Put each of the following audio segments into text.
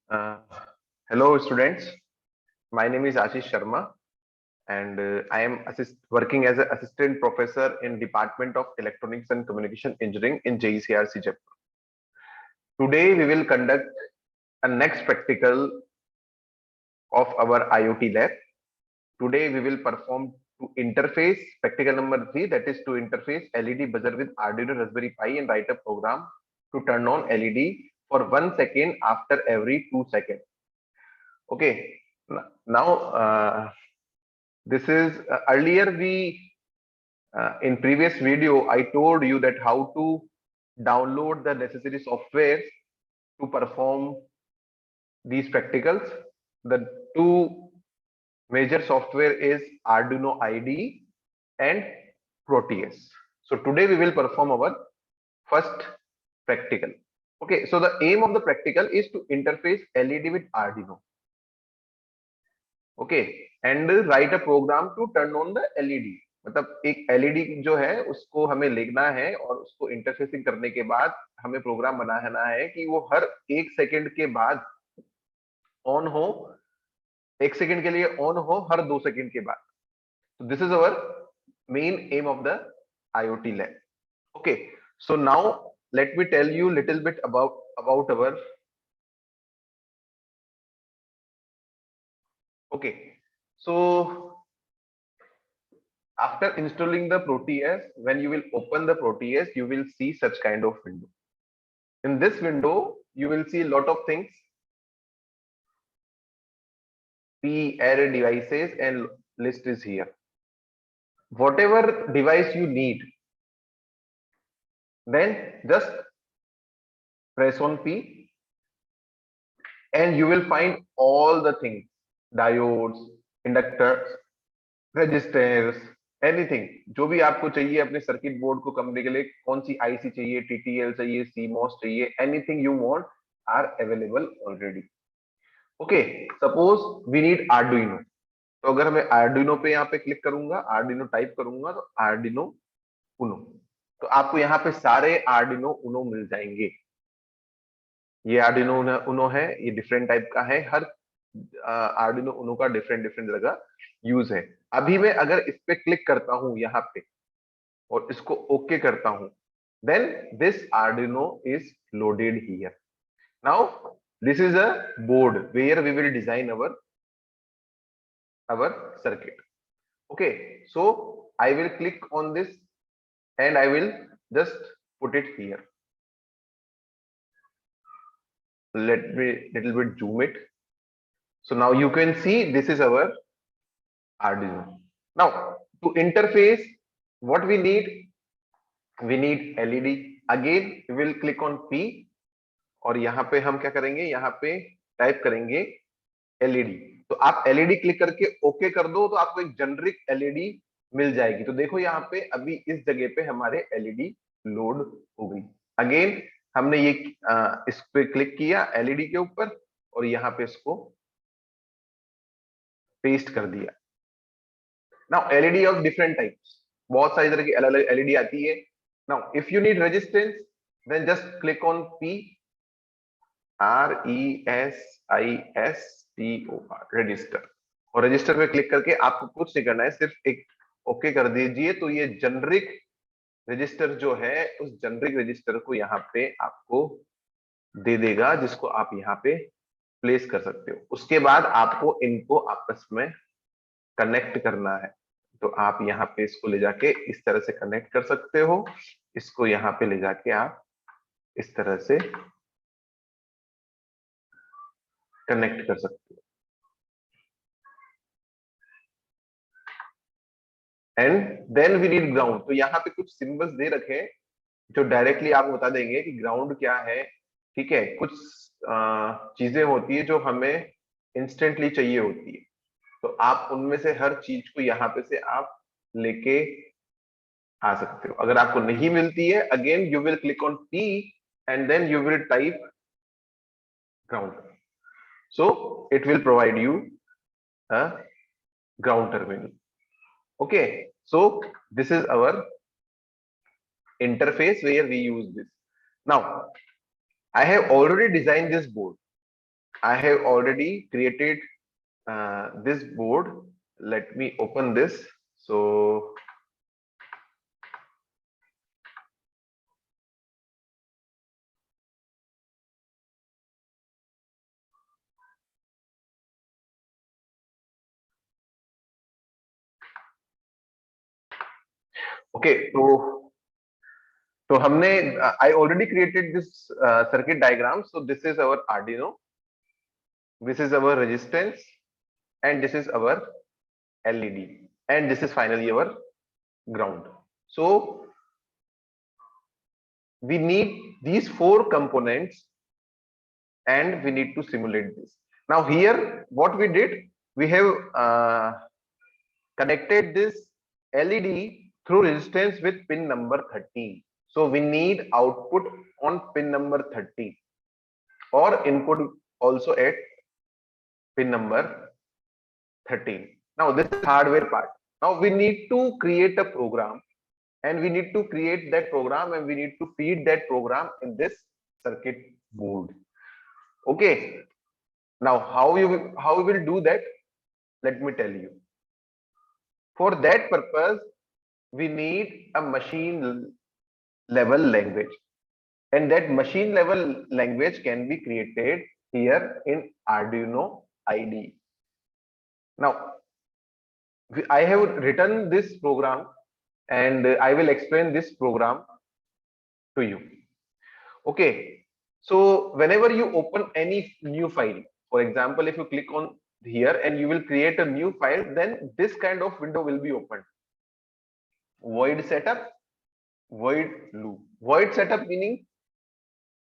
Uh, Hello, students. My name is Ashish Sharma, and I am working as an assistant professor in Department of Electronics and Communication Engineering in JECRC Jaipur. Today, we will conduct a next practical of our IoT lab. Today, we will perform to interface practical number 3, that is to interface LED buzzer with Arduino Raspberry Pi and write a program to turn on LED for 1 second after every 2 seconds. Okay, now this is earlier we in previous video I told you that how to download the necessary software to perform these practicals. The two major software is Arduino IDE and Proteus. So today we will perform our first practical. Okay, so the aim of the practical is to interface LED with Arduino. Okay and write a program to turn on the LED. मतलब एक LED जो है उसको हमें लिखना है और उसको इंटरफेसिंग करने के बाद हमें प्रोग्राम बनाना है कि वो हर 1 सेकंड के बाद ऑन हो, 1 सेकंड के लिए ऑन हो हर 2 सेकंड के बाद। तो this is our main M of the IoT lab. Okay, so now let me tell you little bit about our okay. So after installing the Proteus, when you will open the Proteus, you will see such kind of window. In this window, you will see a lot of things. P array devices and list is here. Whatever device you need, then just press on P and you will find all the things, diodes, inductors, resistors, anything जो भी आपको चाहिए अपने circuit board को करने के लिए, कौन सी आईसी चाहिए, टीटीएल चाहिए, सीमॉस चाहिए, anything you want are available already. Okay, suppose we need Arduino. तो अगर मैं आर्डुइनो पे यहाँ पे क्लिक करूंगा, आर्डुइनो टाइप करूंगा तो आर्डुइनो उनो, तो आपको यहाँ पे सारे आर्डुइनो उनो मिल जाएंगे. ये आर्डुइनो उनो है, ये डिफरेंट टाइप का है. हर आर्डुइनो उनो का डिफरेंट डिफरेंट जगह यूज है. अभी मैं अगर इस पे क्लिक करता हूं यहाँ पे और इसको ओके करता हूं, then this Arduino is loaded here. Now this is a board where we will design our circuit. Okay, so I will click on this and I will just put it here. Let me little bit zoom it. So now you can see this is our Arduino. Now to interface, what we need LED. Again we will click on P और यहाँ पे हम क्या करेंगे, यहाँ पे type करेंगे LED. तो आप LED क्लिक करके ओके कर दो तो आपको एक जेनरिक LED मिल जाएगी. तो देखो यहाँ पे अभी इस जगह पे हमारे LED लोड हो गई. अगेन हमने ये इस पे क्लिक किया LED के ऊपर और यहाँ पे इसको पेस्ट कर दिया. Now LED of different types, बहुत सारी तरह की अलग अलग LED आती है. Now if you need resistance then just click on P RESISTOR resistor, और रजिस्टर पे क्लिक करके आपको कुछ नहीं करना है, सिर्फ एक ओके कर दीजिए. तो ये जेनरिक रजिस्टर जो है उस जेनरिक रजिस्टर को यहाँ पे आपको दे देगा, जिसको आप यहाँ पे प्लेस कर सकते हो. उसके बाद आपको इनको आपस में कनेक्ट करना है. तो आप यहाँ पे इसको ले जाके इस तरह से कनेक्ट कर सकते हो. इसको यहाँ पे ले जाके आप इस तरह से कनेक्ट कर सकते हो. And then we need ground. तो यहाँ पे कुछ सिंबल्स दे रखे हैं जो डायरेक्टली आपको बता देंगे कि ग्राउंड क्या है. ठीक है, कुछ चीजें होती है जो हमें इंस्टेंटली चाहिए होती है, तो आप उनमें से हर चीज को यहाँ पे से आप लेके आ सकते हो. अगर आपको नहीं मिलती है, again you will click on P and then you will type ground. So it will provide you a ground terminal. Okay, so this is our interface where we use this. Now I have already designed this board. I have already created this board. Let me open this. So okay, so हमने I already created this circuit diagram. So this is our Arduino, this is our resistance, and this is our LED, and this is finally our ground. So we need these four components and we need to simulate this. Now here what we did, we have connected this LED through resistance with pin number 13. So we need output on pin number 13 or input also at pin number 13. Now this is hardware part. Now we need to create a program, and we need to create that program and we need to feed that program in this circuit board. Okay, now how we will do that, let me tell you. For that purpose we need a machine level language, and that machine level language can be created here in Arduino IDE. Now I have written this program and I will explain this program to you. Okay, so whenever you open any new file, for example, if you click on here and you will create a new file, then this kind of window will be opened. Void setup, void loop. Void setup meaning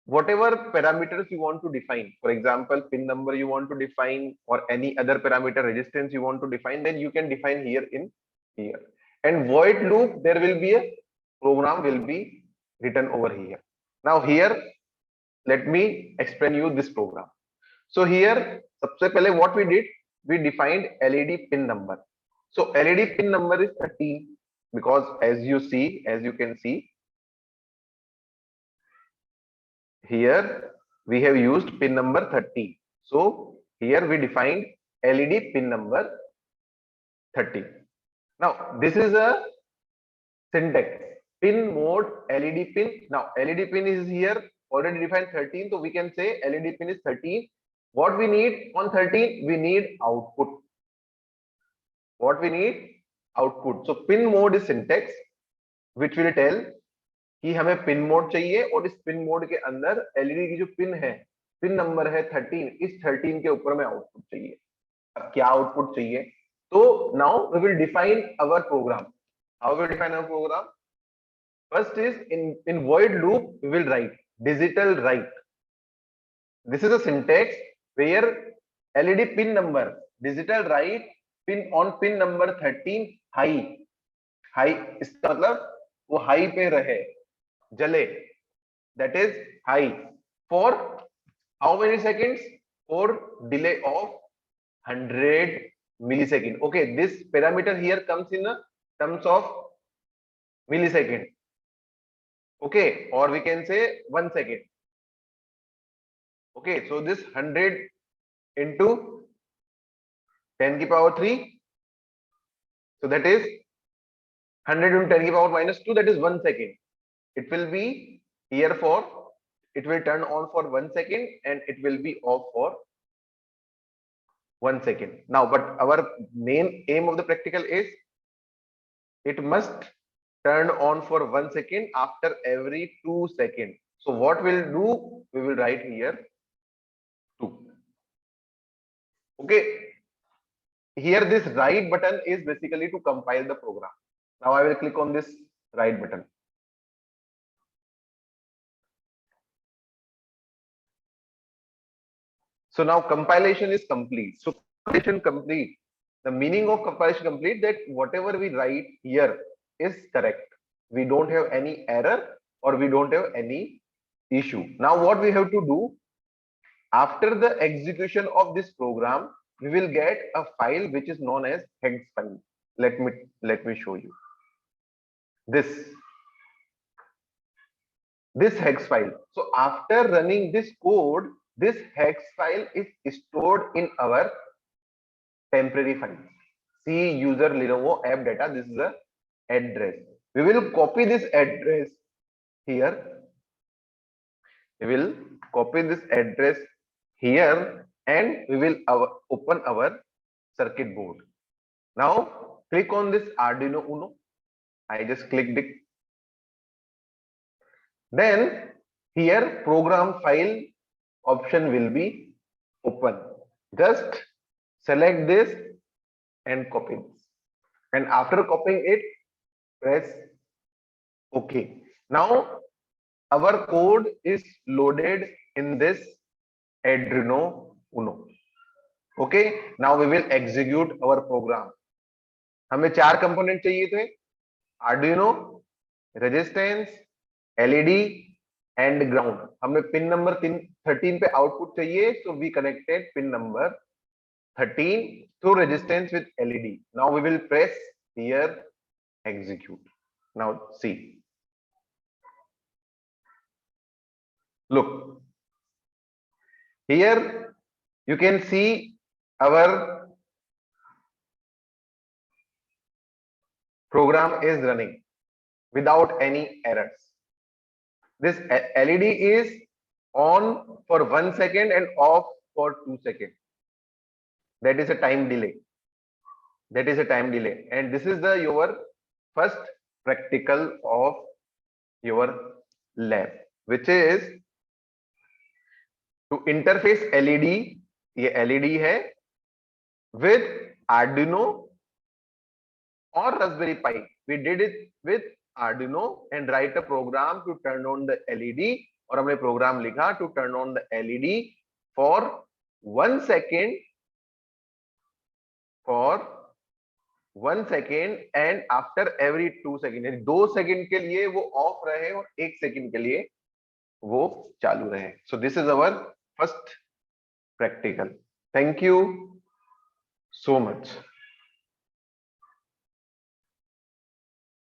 whatever parameters you want to define, for example, pin number you want to define or any other parameter, resistance you want to define, then you can define here in here. And void loop, there will be a program will be written over here. Now here let me explain you this program. So here सबसे पहले what we did, we defined LED pin number. So LED pin number is 13 because as you can see here we have used pin number 30. So here we defined LED pin number 30. Now this is a syntax. Pin mode LED pin. Now LED pin is here already defined 13. So we can say LED pin is 13. What we need on 13? We need output. What we need? Output. So pin mode is syntax which will tell कि हमें pin mode चाहिए और इस pin mode के अंदर LED की जो pin है, पिन नंबर है 13, इस 13 के ऊपर में आउटपुट चाहिए. अब क्या आउटपुट चाहिए? तो now we will define our program. How we define our program? First is in void loop we will write digital write. This is a syntax where LED pin number digital write pin on pin number 13 high इसका मतलब वो high पे रहे, जले, that is high for how many seconds? For delay of 100 millisecond. Okay, this parameter here comes in terms of millisecond. Okay, or we can say 1 second. Okay, so this 100 into 10 की power 3, so that is 100 into 10 की power minus 2, that is 1 second. It will be here for, it will turn on for 1 second and it will be off for 1 second. Now, but our main aim of the practical is it must turn on for 1 second after every 2 seconds. So what we'll do, we will write here 2. Okay, here this write button is basically to compile the program. Now I will click on this write button. So now compilation is complete. So compilation complete. The meaning of compilation complete, that whatever we write here is correct. We don't have any error or we don't have any issue. Now what we have to do, after the execution of this program, we will get a file which is known as hex file. Let me show you this hex file. So after running this code, this hex file is stored in our temporary file. C user Lenovo app data. This is the address. We will copy this address here. We will copy this address here and we will open our circuit board. Now click on this Arduino Uno. I just clicked it. Then here program file option will be open. Just select this and copy this. And after copying it, press OK. Now our code is loaded in this Arduino Uno. Okay. Now we will execute our program. हमें 4 component चाहिए थे, Arduino, resistance, LED and ground. हमें pin number 13 पे output चाहिए, so we connected pin number 13 through resistance with LED. Now we will press here execute. Now see, look here, you can see our program is running without any errors. This LED is on for 1 second and off for 2 seconds. That is a time delay. That is a time delay. And this is the your first practical of your lab, which is to interface LED. ये LED है with Arduino or Raspberry Pi. We did it with Arduino and write a program to turn on the LED. और हमने program लिखा to turn on the LED for 1 second, for 1 second and after every 2 seconds. यानी 2 second के लिए वो of रहे और 1 second के लिए वो चालू रहे. So this is our first practical. Thank you so much.